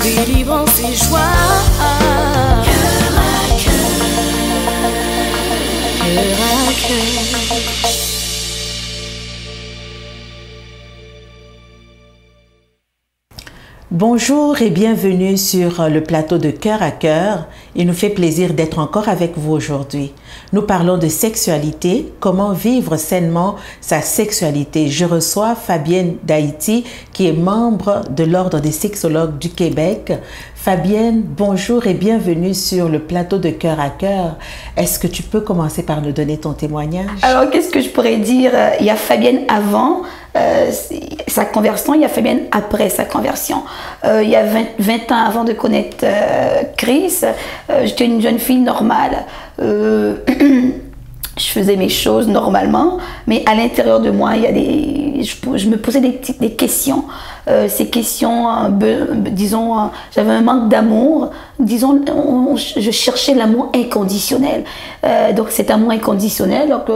délivrance et joie. Cœur à cœur, cœur à cœur. Bonjour et bienvenue sur le plateau de Cœur à Cœur. Il nous fait plaisir d'être encore avec vous aujourd'hui. Nous parlons de sexualité, comment vivre sainement sa sexualité. Je reçois Fabienne d'Haïti qui est membre de l'Ordre des sexologues du Québec. Fabienne, bonjour et bienvenue sur le plateau de Cœur à Cœur. Est-ce que tu peux commencer par nous donner ton témoignage? Alors, qu'est-ce que je pourrais dire? Il y a Fabienne avant sa conversion, il y a Fabienne après sa conversion. Il y a 20 ans avant de connaître Chris, j'étais une jeune fille normale. Je faisais mes choses normalement, mais à l'intérieur de moi, il y a je me posais des questions. Ces questions, disons, j'avais un manque d'amour. Disons, je cherchais l'amour inconditionnel. Donc cet amour inconditionnel, donc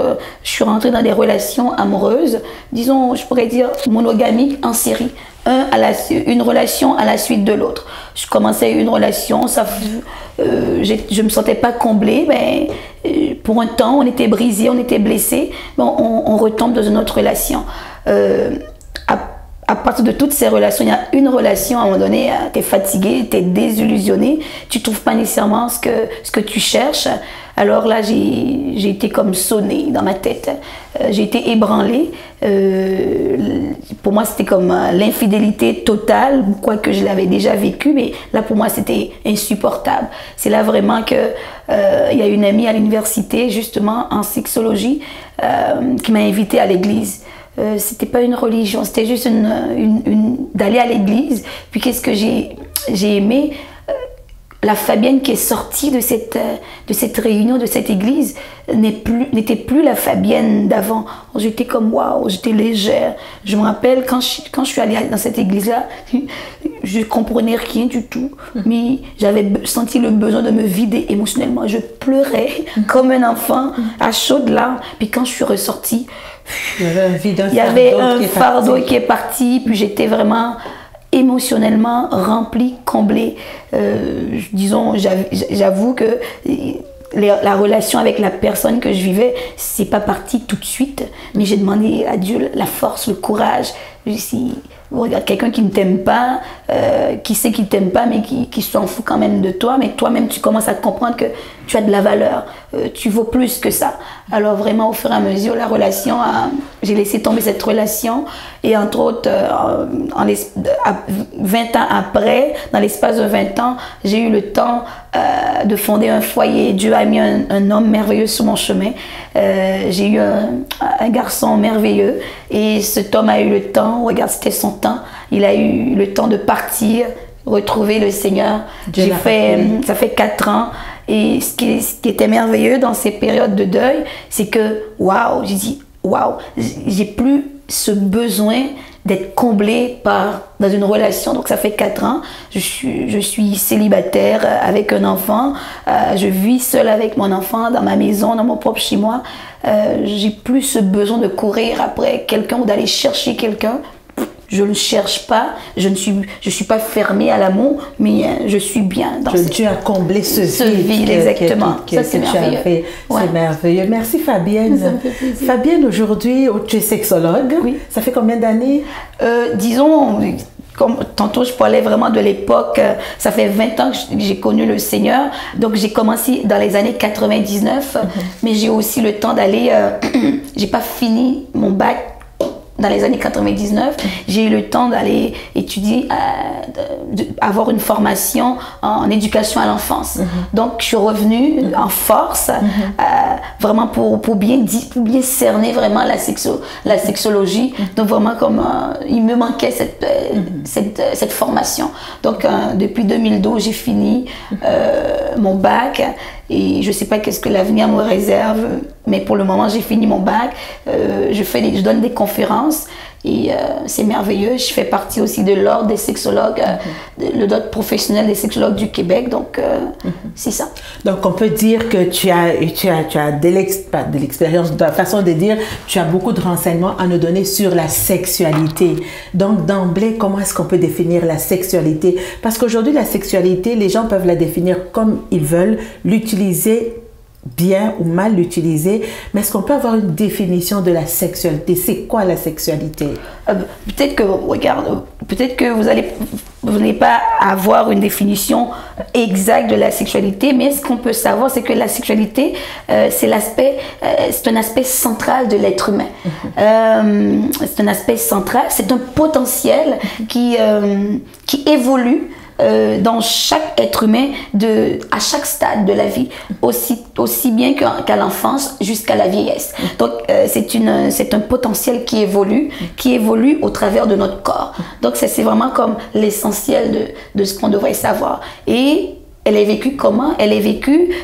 je suis rentrée dans des relations amoureuses, disons, je pourrais dire monogamiques en série. Une relation à la suite de l'autre. Je commençais une relation, je me sentais pas comblée, mais pour un temps, on était brisé, on était blessé, on retombe dans une autre relation. À partir de toutes ces relations, il y a une relation, à un moment donné, tu es fatigué, tu es désillusionné, tu ne trouves pas nécessairement ce que tu cherches. Alors là, j'ai été comme sonnée dans ma tête, j'ai été ébranlée. Pour moi, c'était comme l'infidélité totale, quoique je l'avais déjà vécu, mais là, pour moi, c'était insupportable. C'est là vraiment que il y a une amie à l'université, justement, en sexologie, qui m'a invitée à l'église. C'était pas une religion, c'était juste d'aller à l'église. Puis qu'est-ce que j'ai aimé? La Fabienne qui est sortie de cette réunion, de cette église, n'était plus la Fabienne d'avant. J'étais comme waouh, j'étais légère. Je me rappelle quand je suis allée dans cette église-là, je comprenais rien du tout, mais j'avais senti le besoin de me vider émotionnellement. Je pleurais comme un enfant à chaudes larmes. Puis quand je suis ressortie, il y avait un fardeau qui est parti, puis j'étais vraiment émotionnellement remplie, comblée. Disons, j'avoue que la relation avec la personne que je vivais, c'est pas parti tout de suite, mais j'ai demandé à Dieu la force, le courage. Si regarde quelqu'un qui ne t'aime pas, qui sait qu'il t'aime pas, mais qui s'en fout quand même de toi, mais toi-même tu commences à comprendre que tu as de la valeur, tu vaux plus que ça. Alors vraiment au fur et à mesure, la relation, j'ai laissé tomber cette relation et entre autres, 20 ans après, dans l'espace de 20 ans, j'ai eu le temps de fonder un foyer. Dieu a mis un homme merveilleux sur mon chemin. J'ai eu un garçon merveilleux et cet homme a eu le temps, regarde, c'était son temps, il a eu le temps de partir, retrouver le Seigneur. Ça fait 4 ans. Et ce qui était merveilleux dans ces périodes de deuil, c'est que, waouh, j'ai dit, waouh, j'ai plus ce besoin d'être comblée dans une relation. Donc ça fait 4 ans, je suis célibataire avec un enfant, je vis seule avec mon enfant dans ma maison, dans mon propre chez moi. J'ai plus ce besoin de courir après quelqu'un ou d'aller chercher quelqu'un. Je ne cherche pas, je suis pas fermée à l'amour, mais je suis bien dans Dieu a comblé ce vide. Exactement. Ça, c'est merveilleux. Ouais. C'est merveilleux. Merci Fabienne. Ça me fait plaisir. Fabienne, aujourd'hui, tu es sexologue. Oui. Ça fait combien d'années? Disons, comme tantôt je parlais vraiment de l'époque, ça fait 20 ans que j'ai connu le Seigneur. Donc j'ai commencé dans les années 99, mais j'ai aussi le temps d'aller, j'ai pas fini mon bac dans les années 99, j'ai eu le temps d'aller étudier, avoir une formation en éducation à l'enfance. Donc, je suis revenue en force, vraiment pour bien cerner vraiment la sexologie. Donc, vraiment, comme il me manquait cette formation. Donc, depuis 2012, j'ai fini mon bac. Et je ne sais pas qu'est-ce que l'avenir me réserve, mais pour le moment, j'ai fini mon bac. Je donne des conférences Et c'est merveilleux. Je fais partie aussi de l'ordre des sexologues, l'ordre professionnel des sexologues du Québec. Donc, c'est ça. Donc, on peut dire que tu as de l'expérience, de la façon de dire, tu as beaucoup de renseignements à nous donner sur la sexualité. Donc, d'emblée, comment est-ce qu'on peut définir la sexualité? Parce qu'aujourd'hui, la sexualité, les gens peuvent la définir comme ils veulent, l'utiliser bien ou mal l'utiliser, mais est-ce qu'on peut avoir une définition de la sexualité? C'est quoi la sexualité? Peut-être que, regarde, peut-être que vous n'allez pas avoir une définition exacte de la sexualité, mais ce qu'on peut savoir, c'est que la sexualité, c'est un aspect central de l'être humain. C'est un aspect central, c'est un potentiel qui évolue dans chaque être humain à chaque stade de la vie, aussi bien qu'à l'enfance jusqu'à la vieillesse. Donc c'est un potentiel qui évolue au travers de notre corps. Donc c'est vraiment comme l'essentiel de ce qu'on devrait savoir. Et elle est vécue comment? Elle est vécue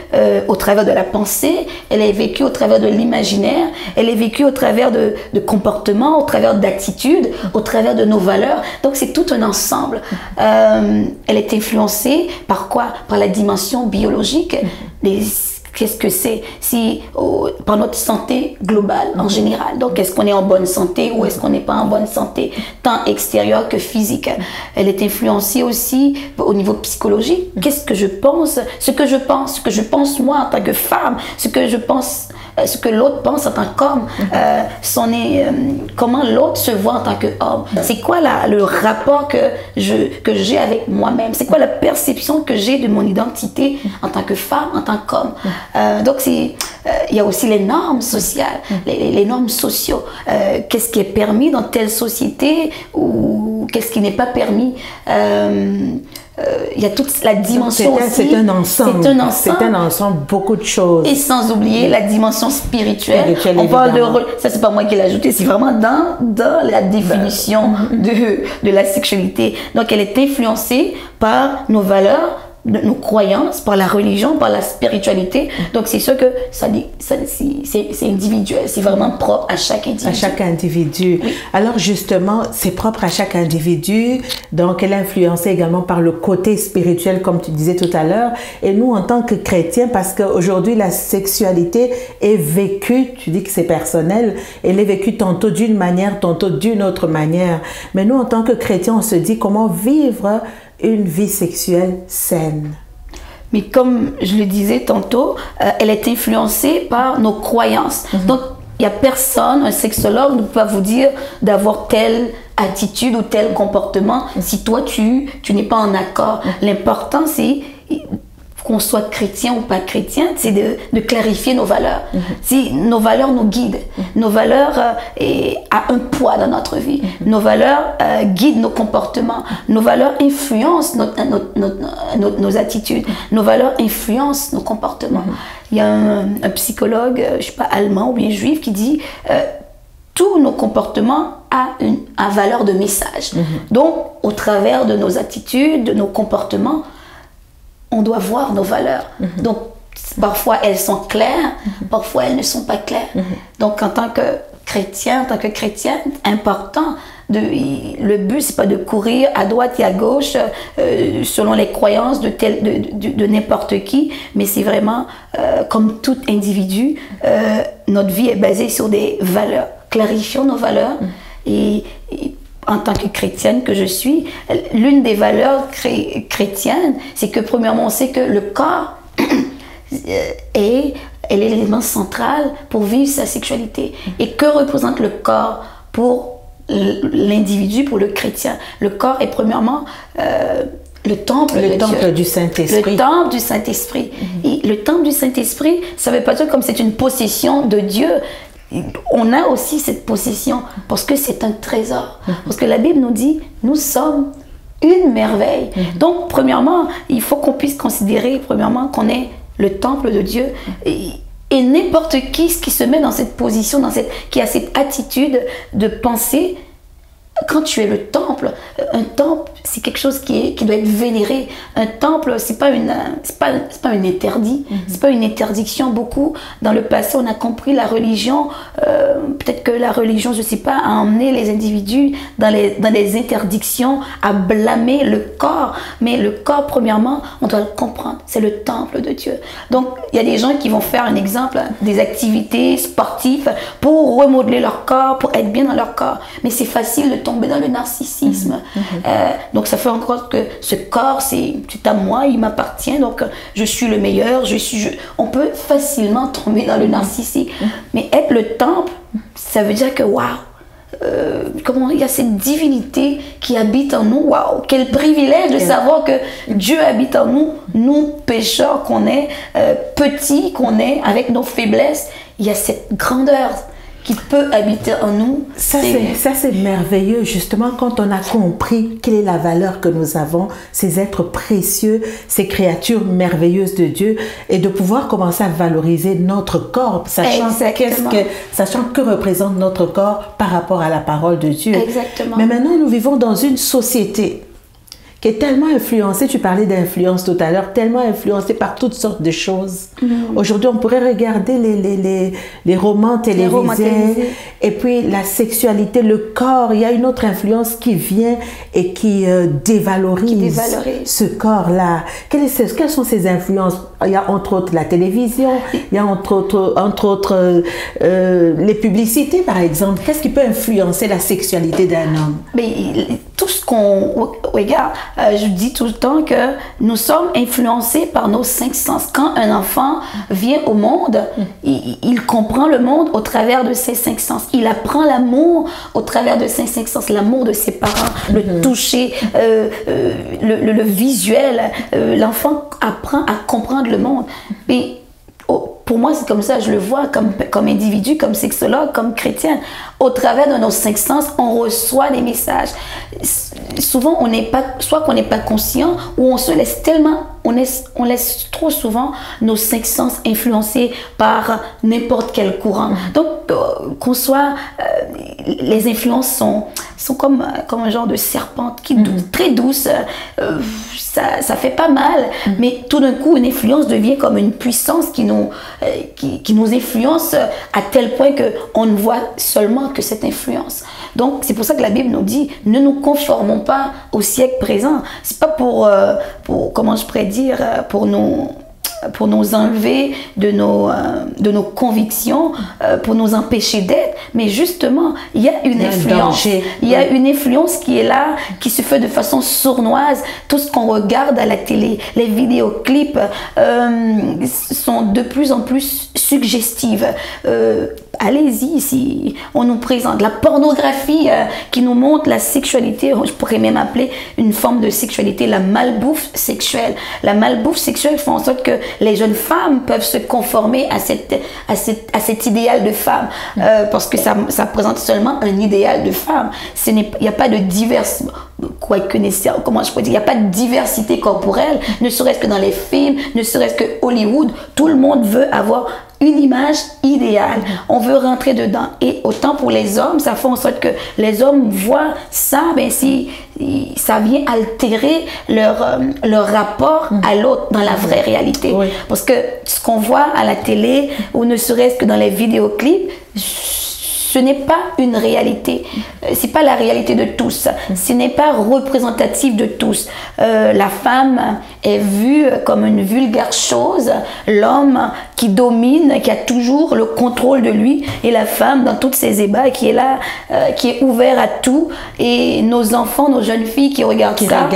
au travers de la pensée, elle est vécue au travers de l'imaginaire, elle est vécue au travers de comportements, au travers d'attitudes, au travers de nos valeurs. Donc c'est tout un ensemble. Elle est influencée par quoi? Par la dimension biologique. Qu'est-ce que c'est? Par notre santé globale en général. Donc, est-ce qu'on est en bonne santé ou est-ce qu'on n'est pas en bonne santé, tant extérieure que physique? Elle est influencée aussi au niveau psychologique. Qu'est-ce que je pense? Ce que je pense moi en tant que femme, ce que l'autre pense en tant qu'homme, comment l'autre se voit en tant qu'homme. C'est quoi le rapport que j'ai avec moi-même? C'est quoi la perception que j'ai de mon identité en tant que femme, en tant qu'homme? Donc, il y a aussi les normes sociales, les normes sociaux. Qu'est-ce qui est permis dans telle société ou qu'est-ce qui n'est pas permis? Il y a toute la dimension aussi. C'est un ensemble. C'est un ensemble, beaucoup de choses. Et sans oublier la dimension spirituelle. On parle ça, c'est pas moi qui l'ai ajouté, c'est vraiment dans la définition de la sexualité. Donc, elle est influencée par nos valeurs, nos croyances, par la religion, par la spiritualité. Donc, c'est sûr que c'est individuel. C'est vraiment propre à chaque individu. À chaque individu. Oui. Alors, justement, c'est propre à chaque individu. Donc, elle est influencée également par le côté spirituel, comme tu disais tout à l'heure. Et nous, en tant que chrétiens, parce qu'aujourd'hui, la sexualité est vécue, tu dis que c'est personnel, elle est vécue tantôt d'une manière, tantôt d'une autre manière. Mais nous, en tant que chrétiens, on se dit comment vivre une vie sexuelle saine. Mais comme je le disais tantôt, elle est influencée par nos croyances. Donc, il n'y a personne, un sexologue ne peut pas vous dire d'avoir telle attitude ou tel comportement si toi, tu n'es pas en accord. L'important, c'est qu'on soit chrétien ou pas chrétien, c'est de clarifier nos valeurs. Si nos valeurs nous guident, nos valeurs ont un poids dans notre vie, nos valeurs guident nos comportements, nos valeurs influencent nos attitudes, nos valeurs influencent nos comportements. Il y a un psychologue, je ne sais pas, allemand ou bien juif, qui dit tous nos comportements ont valeur de message. Donc, au travers de nos attitudes, de nos comportements, on doit voir nos valeurs. Donc, parfois, elles sont claires, parfois, elles ne sont pas claires. Donc, en tant que chrétienne, important, le but, c'est pas de courir à droite et à gauche selon les croyances de n'importe qui, mais c'est vraiment, comme tout individu, notre vie est basée sur des valeurs. Clarifions nos valeurs et en tant que chrétienne que je suis, l'une des valeurs chrétiennes, c'est que premièrement, on sait que le corps est l'élément central pour vivre sa sexualité. Et que représente le corps pour l'individu, pour le chrétien? Le corps est premièrement le temple du Saint-Esprit. Le temple du Saint-Esprit. Et le temple du Saint-Esprit, ça ne veut pas dire comme c'est une possession de Dieu. On a aussi cette possession parce que c'est un trésor. Parce que la Bible nous dit, nous sommes une merveille. Donc, premièrement, il faut qu'on puisse considérer, premièrement, qu'on est le temple de Dieu. Et n'importe qui se met dans cette position, qui a cette attitude de penser quand tu es le temple, un temple, c'est quelque chose qui doit être vénéré. Un temple, c'est pas un interdit, c'est pas une interdiction. Beaucoup, dans le passé, on a compris la religion, peut-être que la religion, je sais pas, a emmené les individus dans les interdictions, à blâmer le corps. Mais le corps, premièrement, on doit le comprendre, c'est le temple de Dieu. Donc, il y a des gens qui vont faire un exemple, des activités sportives pour remodeler leur corps, pour être bien dans leur corps. Mais c'est facile de tomber dans le narcissisme. Donc ça fait encore que ce corps, c'est à moi, il m'appartient, donc je suis le meilleur, on peut facilement tomber dans le narcissisme. Mais être le temple, ça veut dire que waouh, comment il y a cette divinité qui habite en nous. Waouh, quel privilège de savoir que Dieu habite en nous, nous pécheurs qu'on est, petits qu'on est, avec nos faiblesses. Il y a cette grandeur qui peut habiter en nous. Ça, c'est merveilleux, justement, quand on a compris quelle est la valeur que nous avons, ces êtres précieux, ces créatures merveilleuses de Dieu, et de pouvoir commencer à valoriser notre corps, sachant que représente notre corps par rapport à la parole de Dieu. Exactement. Mais maintenant, nous vivons dans une société qui est tellement influencée, tu parlais d'influence tout à l'heure, tellement influencée par toutes sortes de choses. Aujourd'hui, on pourrait regarder les romans télévisés, et puis la sexualité, le corps, il y a une autre influence qui vient et qui dévalorise ce corps-là. Quelles sont ces influences? Il y a entre autres la télévision, il y a entre autres les publicités, par exemple. Qu'est-ce qui peut influencer la sexualité d'un homme? Mais tout ce qu'on regarde, je dis tout le temps que nous sommes influencés par nos 5 sens. Quand un enfant vient au monde, il comprend le monde au travers de ses 5 sens. Il apprend l'amour au travers de ses 5 sens. L'amour de ses parents, le toucher, le visuel. L'enfant apprend à comprendre le monde. Et pour moi, c'est comme ça, je le vois comme individu, comme sexologue, comme chrétienne. Au travers de nos 5 sens, on reçoit des messages. Souvent, soit qu'on n'est pas conscient, ou on se laisse tellement, on laisse trop souvent nos 5 sens influencés par n'importe quel courant. Donc, qu'on soit, les influences sont comme un genre de serpente très douce. Ça fait pas mal, mais tout d'un coup, une influence devient comme une puissance qui nous influence à tel point qu'on ne voit seulement que cette influence. Donc, c'est pour ça que la Bible nous dit, ne nous conformons pas au siècle présent. C'est pas pour comment je pourrais dire, pour nous enlever de nos convictions, pour nous empêcher d'être, mais justement, il y a une influence. Il y a une influence qui est là, qui se fait de façon sournoise. Tout ce qu'on regarde à la télé, les vidéoclips sont de plus en plus suggestives. Allez-y, si on nous présente la pornographie qui nous montre la sexualité, je pourrais même appeler une forme de sexualité la malbouffe sexuelle. La malbouffe sexuelle fait en sorte que les jeunes femmes peuvent se conformer à cet idéal de femme, parce que ça présente seulement un idéal de femme. Il n'y a pas de diversité. Comment je pourrais dire, il n'y a pas de diversité corporelle, ne serait-ce que dans les films, ne serait-ce que Hollywood, tout le monde veut avoir une image idéale. On veut rentrer dedans. Et autant pour les hommes, ça fait en sorte que les hommes voient ça, ça vient altérer leur rapport à l'autre dans la vraie réalité. Oui. Parce que ce qu'on voit à la télé, ou ne serait-ce que dans les vidéoclips, ce n'est pas une réalité. C'est pas la réalité de tous. Ce n'est pas représentatif de tous. La femme est vue comme une vulgaire chose. L'homme qui domine, qui a toujours le contrôle de lui, et la femme dans toutes ses ébats, qui est là, qui est ouvert à tout. Et nos enfants, nos jeunes filles qui regardent ça,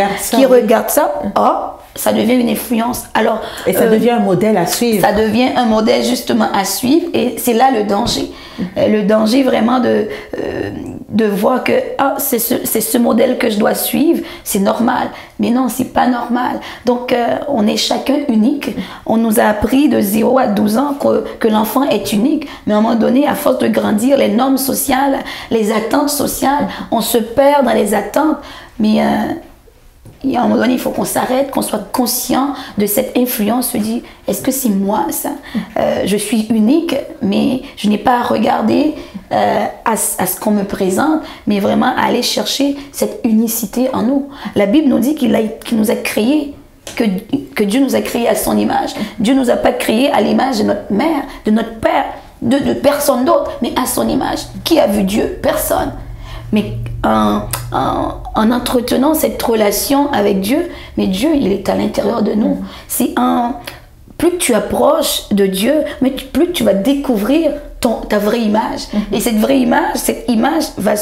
ça devient une influence. Alors, et ça devient un modèle à suivre. Ça devient un modèle justement à suivre, et c'est là le danger. Le danger vraiment de voir que c'est ce modèle que je dois suivre, c'est normal. Mais non, c'est pas normal. Donc, on est chacun unique. On nous a appris de 0 à 12 ans que l'enfant est unique. Mais à un moment donné, à force de grandir, les normes sociales, les attentes sociales, on se perd dans les attentes. Mais à un moment donné, il faut qu'on s'arrête, qu'on soit conscient de cette influence, se dire, est-ce que c'est moi ça? Je suis unique, mais je n'ai pas à regarder à ce qu'on me présente, mais vraiment à aller chercher cette unicité en nous. La Bible nous dit qu'il nous a créés, que Dieu nous a créés à son image. Dieu ne nous a pas créés à l'image de notre mère, de notre père, de personne d'autre, mais à son image. Qui a vu Dieu? Personne. Mais en entretenant cette relation avec Dieu, mais Dieu, il est à l'intérieur de nous. Plus tu approches de Dieu, mais plus tu vas découvrir ta vraie image. Et cette image va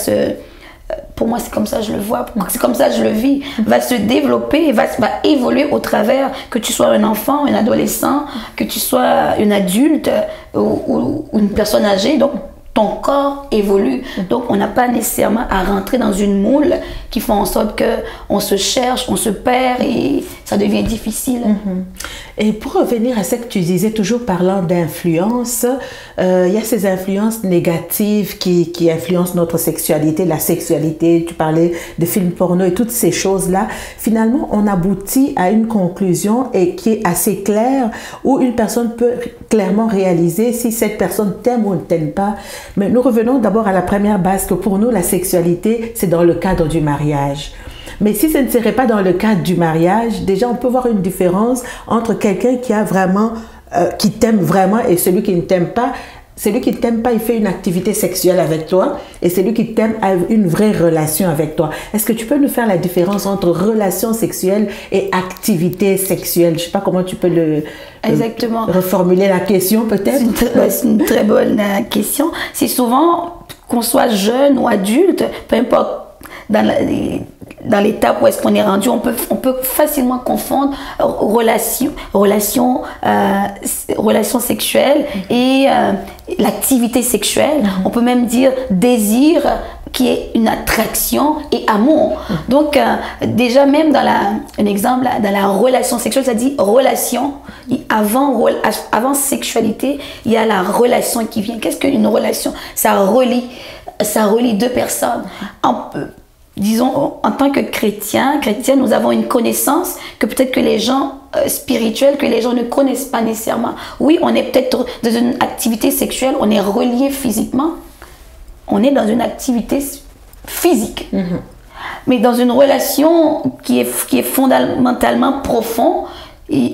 pour moi c'est comme ça que je le vois, c'est comme ça que je le vis, va se développer, va évoluer au travers, que tu sois un enfant, un adolescent, que tu sois une adulte ou une personne âgée. Donc ton corps évolue. Donc, on n'a pas nécessairement à rentrer dans une moule qui fait en sorte qu'on se cherche, on se perd et ça devient difficile. Et pour revenir à ce que tu disais, toujours parlant d'influence, il y a ces influences négatives qui influencent notre sexualité, la sexualité. Tu parlais de films porno et toutes ces choses-là. Finalement, on aboutit à une conclusion et qui est assez claire, où une personne peut clairement réaliser si cette personne t'aime ou ne t'aime pas. Mais nous revenons d'abord à la première base, que pour nous, la sexualité, c'est dans le cadre du mariage. Mais si ce ne serait pas dans le cadre du mariage, déjà, on peut voir une différence entre quelqu'un qui a vraiment, qui t'aime vraiment et celui qui ne t'aime pas. Celui qui ne t'aime pas, il fait une activité sexuelle avec toi, et celui qui t'aime a une vraie relation avec toi. Est-ce que tu peux nous faire la différence entre relation sexuelle et activité sexuelle? Je ne sais pas comment tu peux Exactement. Reformuler la question peut-être. C'est une très bonne question. C'est souvent qu'on soit jeune ou adulte, peu importe dans l'étape où est-ce qu'on est rendu, on peut facilement confondre relation sexuelle et l'activité sexuelle. On peut même dire désir qui est une attraction et amour. Donc déjà même un exemple dans la relation sexuelle, ça dit relation. Avant sexualité, il y a la relation qui vient. Qu'est-ce qu'une relation? Ça relie deux personnes. Disons, en tant que chrétiens, nous avons une connaissance que peut-être que les gens spirituels, que les gens ne connaissent pas nécessairement. Oui, on est peut-être dans une activité sexuelle, on est relié physiquement, on est dans une activité physique. Mais dans une relation qui est fondamentalement profonde,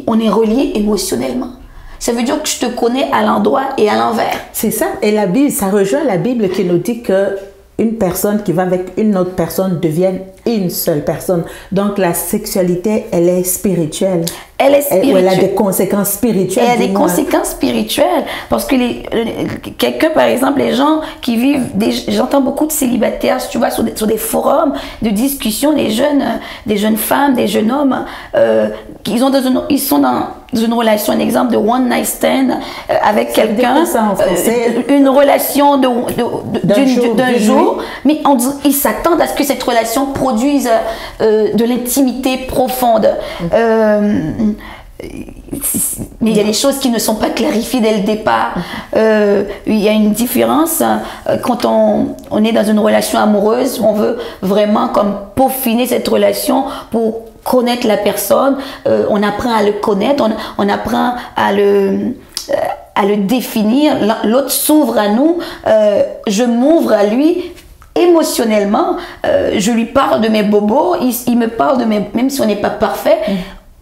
on est relié émotionnellement. Ça veut dire que je te connais à l'endroit et à l'envers. C'est ça. Et la Bible, ça rejoint la Bible qui nous dit que une personne qui va avec une autre personne devienne une seule personne. Donc la sexualité, elle est spirituelle. Elle est spirituelle. Elle a des conséquences spirituelles. Elle a des conséquences spirituelles. Parce que quelqu'un, par exemple, les gens qui vivent, j'entends beaucoup de célibataires, tu vois, sur des forums de discussion, des jeunes femmes, des jeunes hommes, ils sont dans une relation, un exemple de one night stand avec quelqu'un, une relation d'un jour, mais ils s'attendent à ce que cette relation produise de l'intimité profonde. Mais il y a des choses qui ne sont pas clarifiées dès le départ. Il y a une différence quand on est dans une relation amoureuse, on veut vraiment comme peaufiner cette relation pour connaître la personne, on apprend à le connaître, on apprend à le définir, l'autre s'ouvre à nous, je m'ouvre à lui émotionnellement, je lui parle de mes bobos, il me parle de même si on n'est pas parfait,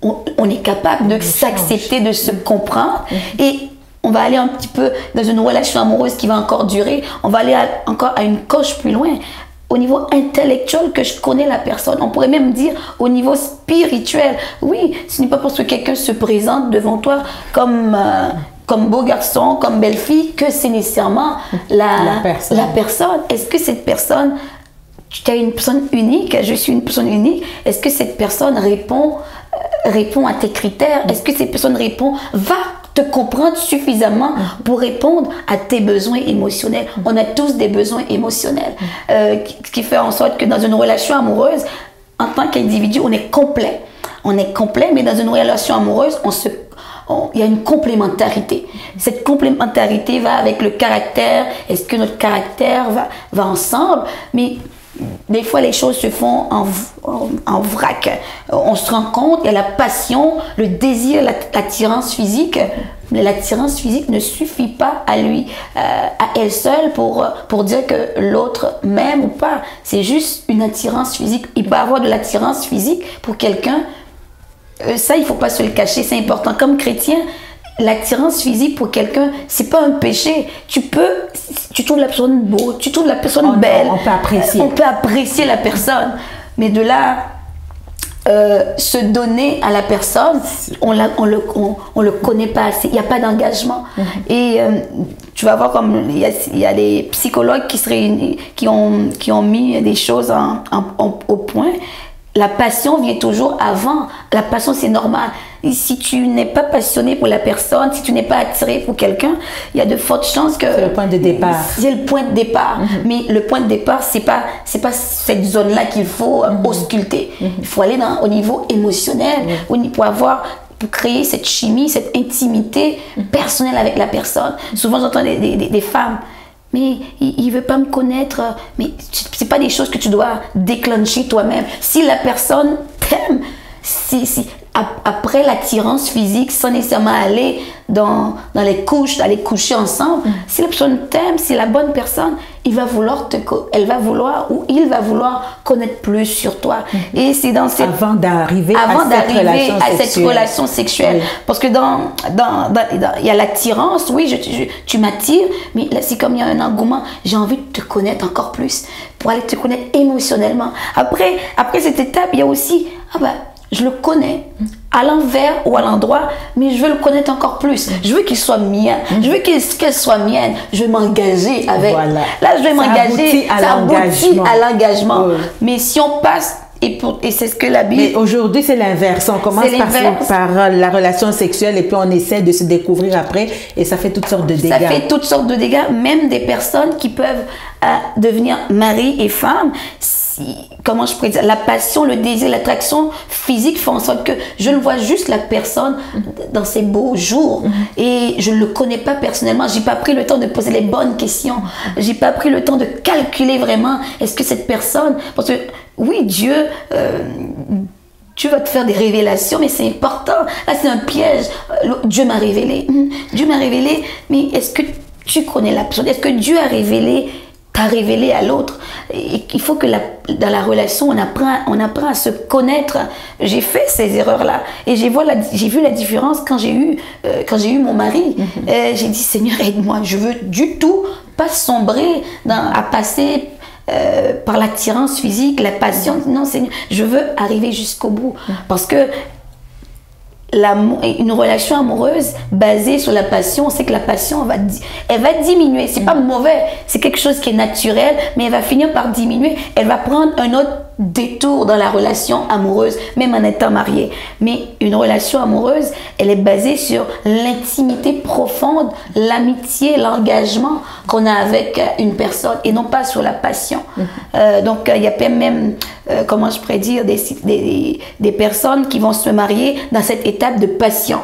on est capable de s'accepter, de se comprendre et on va aller un petit peu dans une relation amoureuse qui va encore durer, on va aller encore à une coche plus loin. Au niveau intellectuel que je connais la personne, on pourrait même dire au niveau spirituel. Oui, ce n'est pas parce que quelqu'un se présente devant toi comme beau garçon, comme belle fille, que c'est nécessairement la personne. Est-ce que cette personne, tu es une personne unique, je suis une personne unique, est-ce que cette personne répond à tes critères? Est-ce que cette personne va te comprendre suffisamment pour répondre à tes besoins émotionnels? On a tous des besoins émotionnels, qui fait en sorte que dans une relation amoureuse, en tant qu'individu, on est complet. On est complet, mais dans une relation amoureuse, il y a une complémentarité. Cette complémentarité va avec le caractère. Est-ce que notre caractère va ensemble? Mais des fois les choses se font en vrac. On se rend compte, il y a la passion, le désir, l'attirance physique. Mais l'attirance physique ne suffit pas à elle seule pour dire que l'autre m'aime ou pas. C'est juste une attirance physique. Il peut avoir de l'attirance physique pour quelqu'un. Ça, il ne faut pas se le cacher, c'est important. Comme chrétien, l'attirance physique pour quelqu'un, c'est pas un péché. Tu trouves la personne beau, tu trouves la personne belle. On peut apprécier. On peut apprécier la personne. Mais de là, se donner à la personne, on le connaît pas assez. Il n'y a pas d'engagement. Et tu vas voir comme il y a des psychologues qui se réunissent, qui ont mis des choses au point. La passion vient toujours avant. La passion, c'est normal. Et si tu n'es pas passionné pour la personne, si tu n'es pas attiré pour quelqu'un, il y a de fortes chances que... C'est le point de départ. C'est le point de départ. Mais le point de départ, c'est pas cette zone-là qu'il faut ausculter. Il faut aller au niveau émotionnel pour créer cette chimie, cette intimité personnelle avec la personne. Souvent, j'entends des femmes... Mais il ne veut pas me connaître. Mais ce n'est pas des choses que tu dois déclencher toi-même. Si la personne t'aime, après l'attirance physique, sans nécessairement aller dans les couches, d'aller coucher ensemble, si la personne t'aime, c'est la bonne personne, il va vouloir connaître plus sur toi. Et c'est dans cette... Avant d'arriver à cette relation sexuelle. Oui. Parce que il y a l'attirance, oui, tu m'attires, mais là, c'est comme il y a un engouement. J'ai envie de te connaître encore plus, pour aller te connaître émotionnellement. Après cette étape, il y a aussi, je le connais à l'envers ou à l'endroit, mais je veux le connaître encore plus. Je veux qu'il soit mien. Je veux qu'elle soit mienne. Je veux m'engager avec. Voilà. Là, je vais m'engager. Ça aboutit à l'engagement. Oui. Mais si on passe, et c'est ce que la Bible... Mais aujourd'hui, c'est l'inverse. On commence par la relation sexuelle et puis on essaie de se découvrir après et ça fait toutes sortes de dégâts. Ça fait toutes sortes de dégâts. Même des personnes qui peuvent devenir mari et femme. Comment je pourrais dire, la passion, le désir, l'attraction physique font en sorte que je ne vois juste la personne dans ses beaux jours et je ne le connais pas personnellement. J'ai pas pris le temps de poser les bonnes questions. J'ai pas pris le temps de calculer vraiment est-ce que cette personne, parce que oui, Dieu va te faire des révélations, mais c'est important. Là, c'est un piège. Dieu m'a révélé. Dieu m'a révélé, mais est-ce que tu connais la personne? Est-ce que Dieu a révélé à l'autre? Il faut que dans la relation, on apprend à se connaître. J'ai fait ces erreurs-là et j'ai vu la différence quand j'ai eu mon mari. J'ai dit, Seigneur, aide-moi. Je veux du tout pas sombrer à passer par l'attirance physique, la passion. Non, Seigneur, je veux arriver jusqu'au bout. Parce que une relation amoureuse basée sur la passion, on sait que la passion elle va diminuer. C'est pas mauvais, c'est quelque chose qui est naturel, mais elle va finir par diminuer. Elle va prendre un autre détour dans la relation amoureuse, même en étant mariée. Mais une relation amoureuse, elle est basée sur l'intimité profonde, l'amitié, l'engagement qu'on a avec une personne et non pas sur la passion. Donc il y a même, comment je pourrais dire, des personnes qui vont se marier dans cette étape de passion.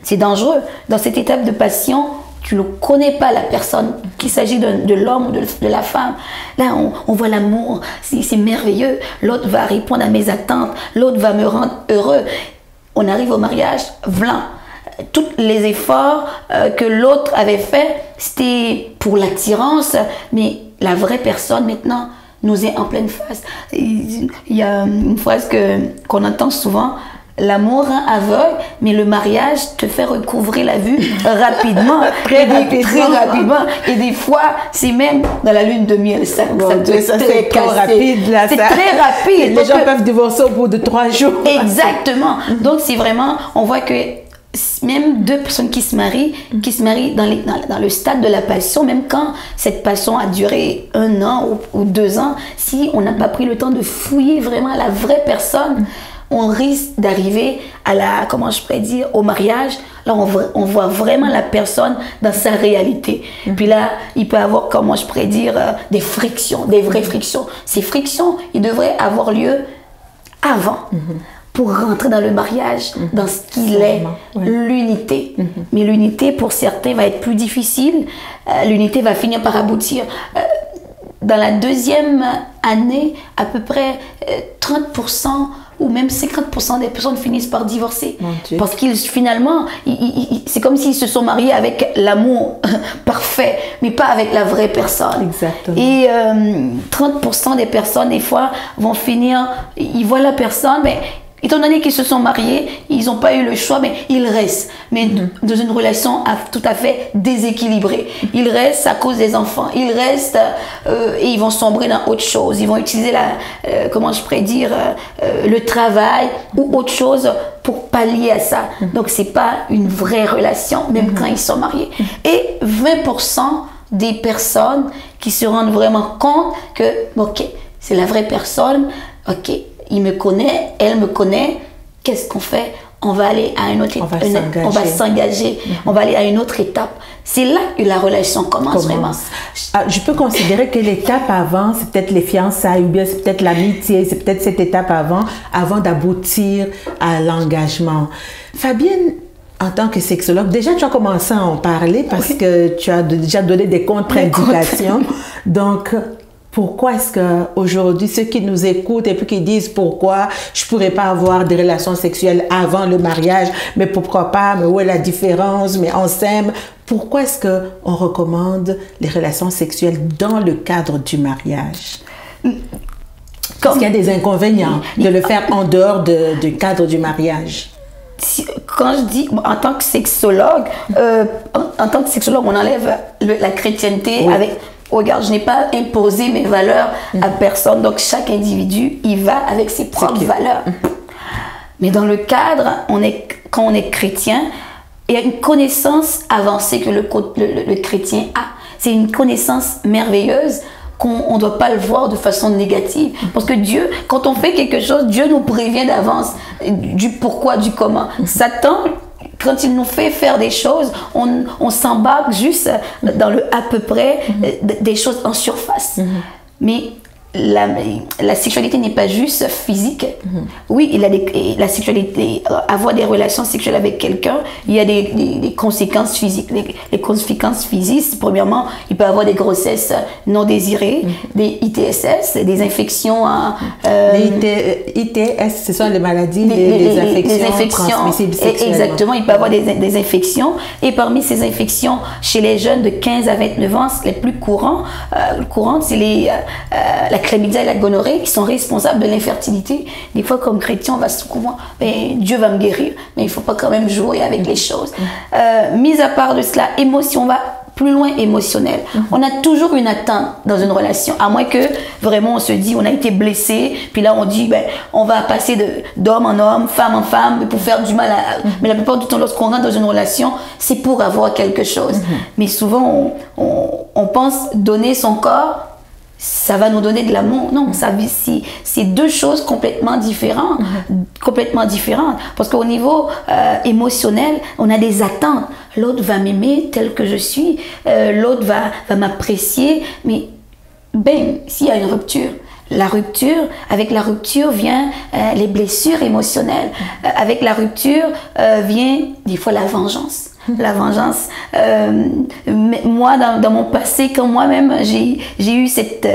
C'est dangereux. Dans cette étape de passion, tu ne connais pas la personne, qu'il s'agit de l'homme ou de la femme. Là, on voit l'amour, c'est merveilleux. L'autre va répondre à mes attentes, l'autre va me rendre heureux. On arrive au mariage, blanc. Tous les efforts que l'autre avait fait, c'était pour l'attirance, mais la vraie personne maintenant nous est en pleine face. Il y a une phrase qu'on entend souvent: l'amour rend aveugle, mais le mariage te fait recouvrir la vue rapidement. Très rapidement. Et des fois, c'est même dans la lune de miel. Ça c'est trop rapide. C'est très rapide. Les gens peuvent divorcer au bout de 3 jours. Exactement. Donc, c'est vraiment, on voit que même deux personnes qui se marient dans le stade de la passion, même quand cette passion a duré 1 an ou 2 ans, si on n'a pas pris le temps de fouiller vraiment la vraie personne, on risque d'arriver comment je pourrais dire, au mariage. Là, on voit vraiment la personne dans sa réalité. Puis là, il peut y avoir, comment je pourrais dire, des frictions, des vraies frictions. Ces frictions, ils devraient avoir lieu avant, pour rentrer dans le mariage, dans ce qu'il est, l'unité. Mais l'unité, pour certains, va être plus difficile. L'unité va finir par aboutir. dans la deuxième année, à peu près 30% ou même 50% des personnes finissent par divorcer. Parce qu'ils, finalement, c'est comme s'ils se sont mariés avec l'amour parfait, mais pas avec la vraie personne. Exactement. Et 30% des personnes, des fois, vont finir, ils voient la personne, mais étant donné qu'ils se sont mariés, ils n'ont pas eu le choix, mais ils restent. Mais dans une relation tout à fait déséquilibrée. Ils restent à cause des enfants. Ils restent et ils vont sombrer dans autre chose. Ils vont utiliser comment je pourrais dire, le travail ou autre chose pour pallier à ça. Donc, ce n'est pas une vraie relation, même quand ils sont mariés. Et 20% des personnes qui se rendent vraiment compte que, ok, c'est la vraie personne, ok, il me connaît, elle me connaît, qu'est-ce qu'on fait? On va aller à une autre étape, on va s'engager, on va aller à une autre étape. C'est là que la relation commence vraiment. Je peux considérer que l'étape avant, c'est peut-être les fiançailles, ou bien c'est peut-être l'amitié, c'est peut-être cette étape avant d'aboutir à l'engagement. Fabienne, en tant que sexologue, déjà tu as commencé à en parler parce que tu as déjà donné des contre-indications. Donc, pourquoi est-ce qu'aujourd'hui, ceux qui nous écoutent et puis qui disent pourquoi je ne pourrais pas avoir des relations sexuelles avant le mariage, mais pourquoi pas, mais où est la différence, mais on s'aime, pourquoi est-ce qu'on recommande les relations sexuelles dans le cadre du mariage? Est-ce qu'il y a des inconvénients de le faire en dehors du cadre du mariage? Quand je dis en tant que sexologue, on enlève la chrétienté avec... Regarde, je n'ai pas imposé mes valeurs à personne. Donc, chaque individu, il va avec ses propres valeurs. Mais dans le cadre, quand on est chrétien, il y a une connaissance avancée que le chrétien a. C'est une connaissance merveilleuse qu'on ne doit pas le voir de façon négative. Parce que Dieu, quand on fait quelque chose, Dieu nous prévient d'avance du pourquoi, du comment. Satan, quand il nous fait faire des choses, on s'embarque juste dans le à peu près des choses en surface. Mais la sexualité n'est pas juste physique. Oui, la sexualité, avoir des relations sexuelles avec quelqu'un, il y a des conséquences physiques. Les conséquences physiques, premièrement, il peut y avoir des grossesses non désirées, des ITSS, des infections. Les ITS, ce sont les maladies, les infections transmissibles sexuellement. Exactement, il peut y avoir des infections. Et parmi ces infections, chez les jeunes de 15 à 29 ans, les plus courantes, c'est la chlamydia et la gonorrhée qui sont responsables de l'infertilité. Des fois, comme chrétien, on va se dire, Dieu va me guérir, mais il ne faut pas quand même jouer avec les choses. Mis à part de cela, émotion, on va plus loin émotionnel. On a toujours une attente dans une relation, à moins que vraiment on se dit, on a été blessé, puis là on dit, on va passer d'homme en homme, femme en femme, pour faire du mal à... Mais la plupart du temps, lorsqu'on rentre dans une relation, c'est pour avoir quelque chose. Mais souvent, on pense donner son corps, ça va nous donner de l'amour. Non, c'est deux choses complètement différentes. Parce qu'au niveau émotionnel, on a des attentes. L'autre va m'aimer tel que je suis. L'autre va m'apprécier. Mais, s'il y a une rupture, avec la rupture vient les blessures émotionnelles. Avec la rupture vient des fois la vengeance. La vengeance. Moi, dans mon passé, quand moi-même j'ai eu cette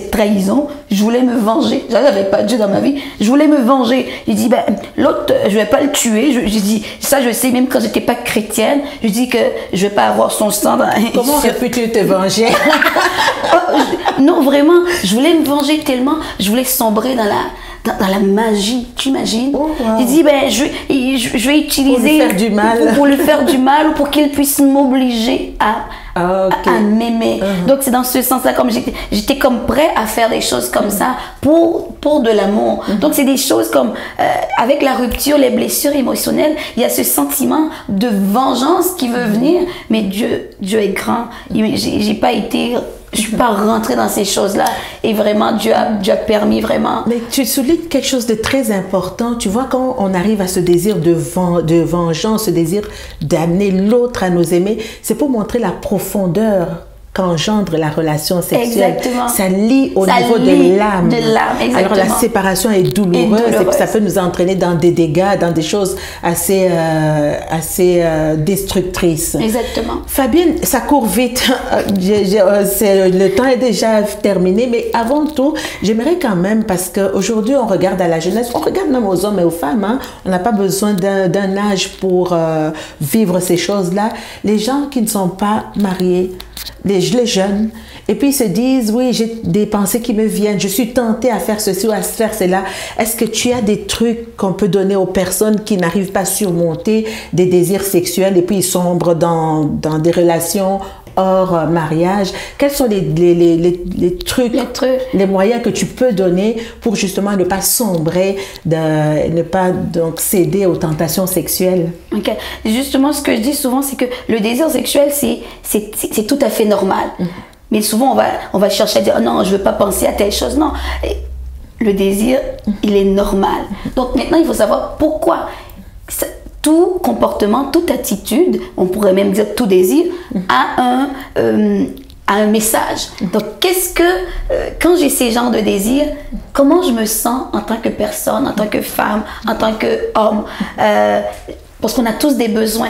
trahison, je voulais me venger. Je n'avais pas Dieu dans ma vie. Je voulais me venger. J'ai dit, l'autre, je ne vais pas le tuer. J'ai dit, ça je sais, même quand je n'étais pas chrétienne, je dis que je ne vais pas avoir son sang. Comment aurais-tu te venger? Non, vraiment, je voulais me venger tellement, je voulais sombrer dans la magie, tu imagines? J'ai dit, je vais utiliser... Pour lui faire du mal. Pour lui faire du mal ou pour qu'il puisse m'obliger à m'aimer. Donc, c'est dans ce sens-là, comme j'étais comme prêt à faire des choses comme ça pour de l'amour. Donc, c'est des choses comme, avec la rupture, les blessures émotionnelles, il y a ce sentiment de vengeance qui veut venir, mais Dieu est grand. Je ne suis pas rentrée dans ces choses-là et vraiment Dieu a permis vraiment. Mais tu soulignes quelque chose de très important. Tu vois, quand on arrive à ce désir de vengeance, ce désir d'amener l'autre à nous aimer, c'est pour montrer la profondeur qu'engendre la relation sexuelle. Exactement. Ça lie au Ça niveau lie de l'âme. de l'âme, exactement. Alors la séparation est douloureuse et puis ça peut nous entraîner dans des dégâts, dans des choses assez destructrices. Exactement. Fabienne, ça court vite. Le temps est déjà terminé, mais avant tout, j'aimerais quand même, parce qu'aujourd'hui, on regarde à la jeunesse, on regarde même aux hommes et aux femmes, hein, on n'a pas besoin d'un âge pour vivre ces choses-là. Les gens qui ne sont pas mariés, les jeunes, et puis ils se disent, oui, j'ai des pensées qui me viennent, je suis tentée à faire ceci ou à faire cela. Est-ce que tu as des trucs qu'on peut donner aux personnes qui n'arrivent pas à surmonter des désirs sexuels et puis ils sombrent dans des relations hors mariage? Quels sont les trucs, les moyens que tu peux donner pour justement ne pas sombrer, ne pas donc céder aux tentations sexuelles? Ok. Justement, ce que je dis souvent, c'est que le désir sexuel, c'est tout à fait normal. Mais souvent, on va chercher à dire, oh non, je ne veux pas penser à telle chose. Non, le désir, il est normal. Donc maintenant, il faut savoir pourquoi. Tout comportement, toute attitude, on pourrait même dire tout désir, a un message. Donc, quand j'ai ces genres de désirs, comment je me sens en tant que personne, en tant que femme, en tant qu'homme, parce qu'on a tous des besoins.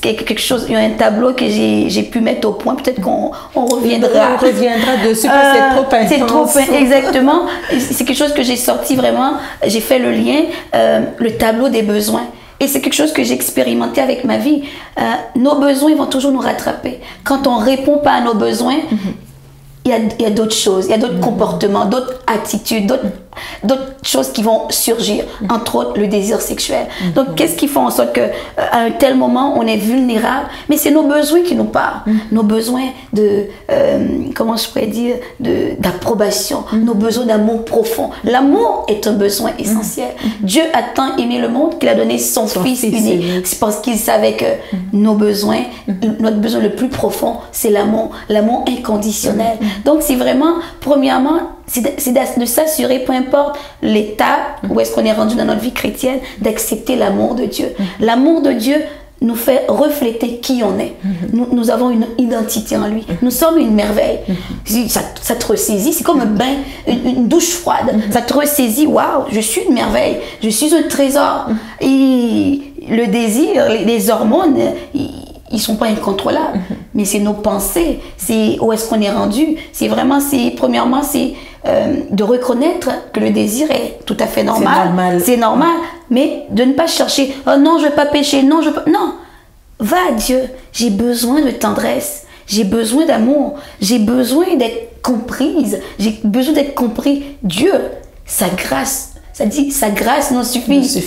Quelque chose, il y a un tableau que j'ai pu mettre au point, peut-être qu'on reviendra. On reviendra dessus, parce que c'est trop intense. C'est trop, exactement. C'est quelque chose que j'ai sorti vraiment, j'ai fait le lien, le tableau des besoins. Et c'est quelque chose que j'ai expérimenté avec ma vie. Nos besoins, ils vont toujours nous rattraper. Quand on ne répond pas à nos besoins, il y a d'autres choses, il y a d'autres comportements, d'autres attitudes, d'autres choses qui vont surgir, entre autres le désir sexuel. Donc, qu'est-ce qui fait en sorte qu'à un tel moment, on est vulnérable? Mais c'est nos besoins qui nous parlent. Nos besoins comment je pourrais dire, d'approbation, nos besoins d'amour profond. L'amour est un besoin essentiel. Dieu a tant aimé le monde qu'il a donné son Fils unique. C'est parce qu'il savait que nos besoins, notre besoin le plus profond, c'est l'amour inconditionnel. Donc, c'est vraiment, premièrement, c'est de s'assurer, peu importe l'étape où est-ce qu'on est rendu dans notre vie chrétienne, d'accepter l'amour de Dieu. L'amour de Dieu nous fait refléter qui on est. Nous avons une identité en lui. Nous sommes une merveille. Ça te ressaisit. C'est comme un bain, une douche froide. Ça te ressaisit. Waouh, je suis une merveille. Je suis un trésor. Et le désir, les hormones, ils sont pas incontrôlables. Mais c'est nos pensées. C'est où est-ce qu'on est rendu. Premièrement, c'est de reconnaître que le désir est tout à fait normal. C'est normal. Mais de ne pas chercher, oh non, je ne vais pas pécher, non, non. Va à Dieu. J'ai besoin de tendresse. J'ai besoin d'amour. J'ai besoin d'être comprise. J'ai besoin d'être compris. Dieu, sa grâce. Ça dit, sa grâce nous suffit. Ça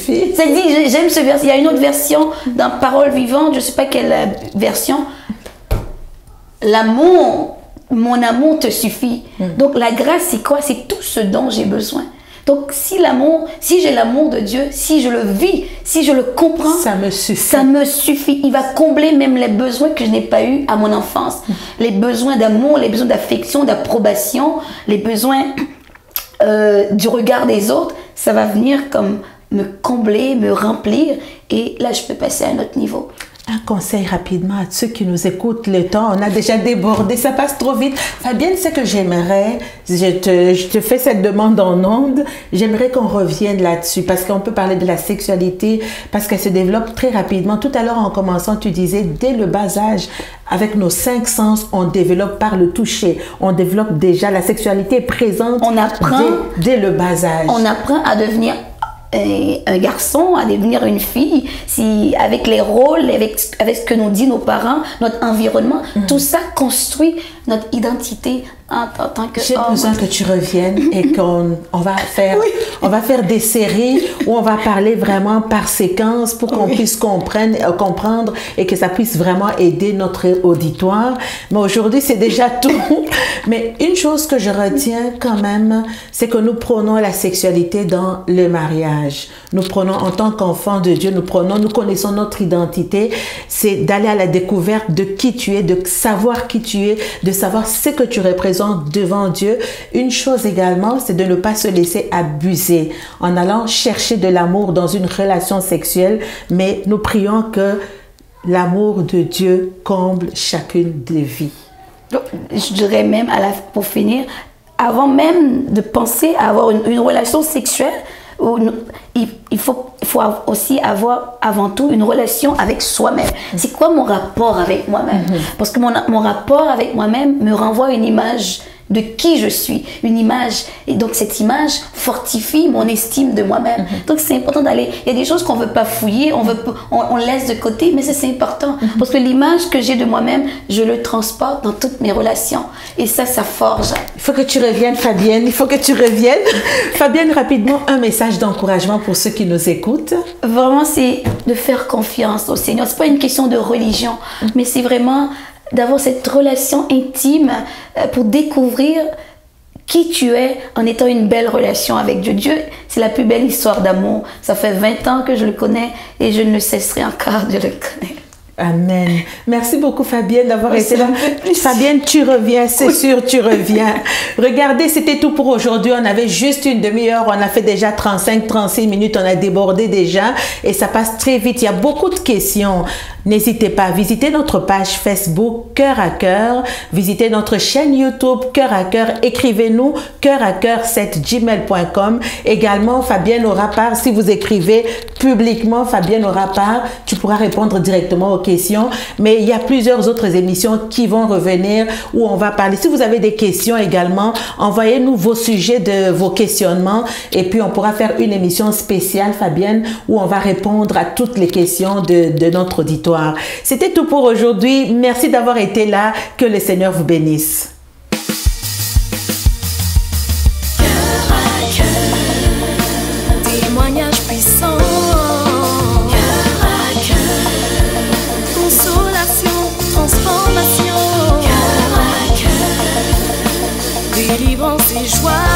dit, j'aime ce verset. Il y a une autre version dans Parole vivante, je ne sais pas quelle version. L'amour, mon amour te suffit. Donc la grâce, c'est quoi? C'est tout ce dont j'ai besoin. Donc si j'ai l'amour de Dieu, si je le vis, si je le comprends, ça me suffit. Ça me suffit. Il va combler même les besoins que je n'ai pas eus à mon enfance. Les besoins d'amour, les besoins d'affection, d'approbation, les besoins du regard des autres. Ça va venir comme me combler, me remplir. Et là, je peux passer à un autre niveau. Un conseil rapidement à ceux qui nous écoutent. Le temps, on a déjà débordé, ça passe trop vite. Fabienne, ce que j'aimerais, je te fais cette demande en ondes, j'aimerais qu'on revienne là-dessus parce qu'on peut parler de la sexualité, parce qu'elle se développe très rapidement. Tout à l'heure, en commençant, tu disais, dès le bas âge, avec nos 5 sens, on développe par le toucher. On développe déjà, la sexualité est présente dès le bas âge. On apprend à devenir un garçon, à devenir une fille, avec les rôles, avec ce que nous disent nos parents, notre environnement, tout ça construit notre identité en tant que J'ai besoin que tu reviennes et qu'on va faire des séries où on va parler vraiment par séquence pour qu'on puisse comprendre et que ça puisse vraiment aider notre auditoire. Mais aujourd'hui, c'est déjà tout. Mais une chose que je retiens quand même, c'est que nous prenons la sexualité dans le mariage. Nous prenons en tant qu'enfants de Dieu, nous connaissons notre identité. C'est d'aller à la découverte de qui tu es, de savoir qui tu es, de savoir ce que tu représentes devant Dieu. Une chose également, c'est de ne pas se laisser abuser en allant chercher de l'amour dans une relation sexuelle, mais nous prions que l'amour de Dieu comble chacune des vies. Je dirais même, pour finir, avant même de penser à avoir une relation sexuelle, il faut aussi avoir avant tout une relation avec soi-même. C'est quoi mon rapport avec moi-même? Parce que mon rapport avec moi-même me renvoie une image de qui je suis, une image. Et donc, cette image fortifie mon estime de moi-même. Donc, c'est important d'aller... Il y a des choses qu'on ne veut pas fouiller, on laisse de côté, mais c'est important. Parce que l'image que j'ai de moi-même, je le transporte dans toutes mes relations. Et ça forge. Il faut que tu reviennes, Fabienne. Il faut que tu reviennes. Fabienne, rapidement, un message d'encouragement pour ceux qui nous écoutent. Vraiment, c'est de faire confiance au Seigneur. Ce n'est pas une question de religion, mais c'est vraiment d'avoir cette relation intime pour découvrir qui tu es en étant une belle relation avec Dieu. Dieu, c'est la plus belle histoire d'amour. Ça fait 20 ans que je le connais et je ne cesserai encore de le connaître. Amen. Merci beaucoup, Fabienne, d'avoir été là. Fabienne, tu reviens, c'est sûr, tu reviens. Regardez, c'était tout pour aujourd'hui. On avait juste une demi-heure. On a fait déjà 35-36 minutes. On a débordé déjà et ça passe très vite. Il y a beaucoup de questions. N'hésitez pas à visiter notre page Facebook Cœur à Cœur. Visitez notre chaîne YouTube Cœur à Cœur. Écrivez-nous coeuracœur7gmail.com. Également, Fabienne aura part, si vous écrivez publiquement, Fabienne aura part. Tu pourras répondre directement aux questions. Mais il y a plusieurs autres émissions qui vont revenir où on va parler. Si vous avez des questions également, envoyez-nous vos sujets de vos questionnements et puis on pourra faire une émission spéciale, Fabienne, où on va répondre à toutes les questions de notre auditoire. C'était tout pour aujourd'hui. Merci d'avoir été là. Que le Seigneur vous bénisse. Cœur à cœur, témoignage puissant. Cœur à cœur, consolation, transformation. Cœur à cœur, délivrance et joie.